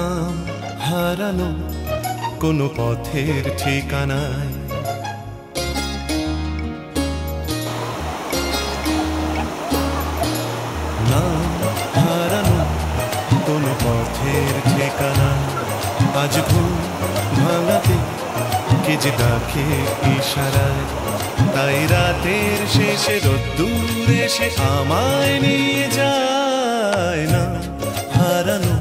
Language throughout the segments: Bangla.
নাম হারানো কোনো পথের ঠিকানায়। নাম হারানো কোনো পথের ঠিকানায়। আজ ঘুম ভাঙাতে কে যে ডাকে ইশারায়, তাই রাতের শেষে রোদ্দুর এসে আমায় নিয়ে যায়। না হারানো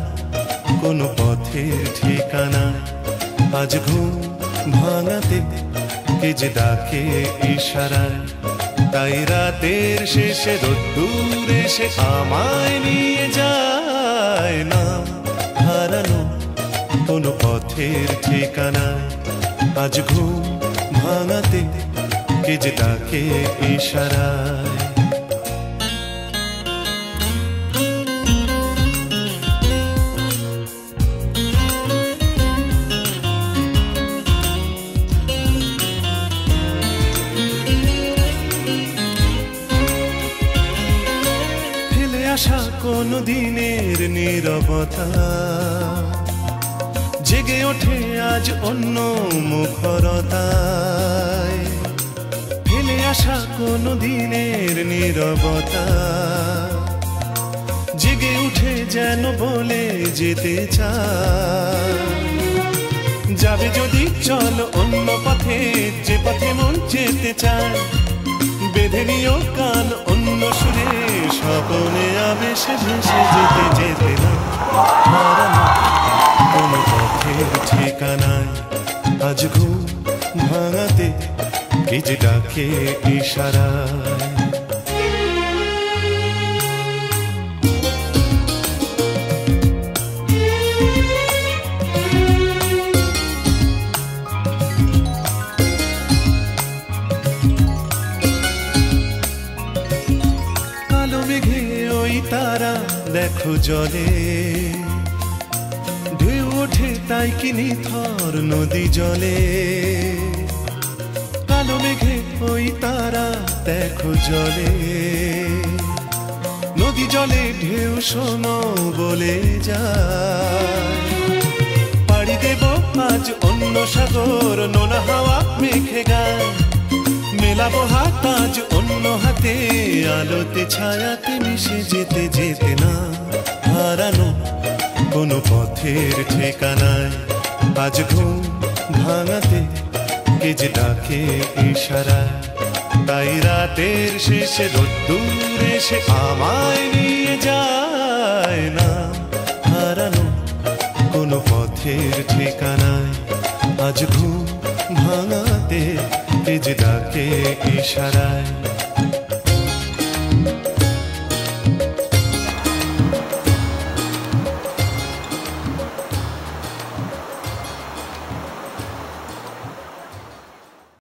কোনো পথের ঠিকানায়। আজ ঘুম ভাঙাতে কে যে ডাকে ইশারায়, তাই রাতের শেষে রোদ্দুর এসে আমায় নিয়ে যায়। না হারানো কোনো পথের ঠিকানায়। আজ ঘুম ভাঙাতে কে যে ডাকে ইশারায়। ফেলে আসা কোনো দিনের নীরবতা জেগে ওঠে আজ অন্য মুখরতায়। ফেলে আসা কোনো দিনের নীরবতা জেগে উঠে যেন বলে যেতে চায়। যাবে যদি চলো অন্য পথে, যে পথে মন যেতে চায়। বেঁধে নিও কান অন্য সুরে, স্বপনে আবেশে ভেসে যেতে যেতে না হারানো কোনো পথের ঠিকানায়। আজ ঘুম ভাঙাতে কে যে ডাকে ইশারায়। কালো মেঘে ওই তারা দেখো জলে, ঢেউ ওঠে তাই কি নিথর নদী জলে। কালো মেঘে ওই তারা দেখো জলে, নদী জলে ঢেউ শোনো বলে যায়। পাড়ি দেব আজ অন্য সাগর, নোনা হাওয়া মেঘে গায়। মেলাবো হাত আজ অন্য হাতে, আলোতে ছায়াতে মিশে যেতে যেতে না হারানো কোনো পথের ঠিকানায়। আজ ঘুম ভাঙাতে কে যে ডাকে ইশারায়, তাই রাতের শেষে রোদ্দুর এসে আমায় নিয়ে যায়। না হারানো কোনো পথের ঠিকানায়। আজ ঘুম ভাঙাতে কে যে ডাকে ইশারায়।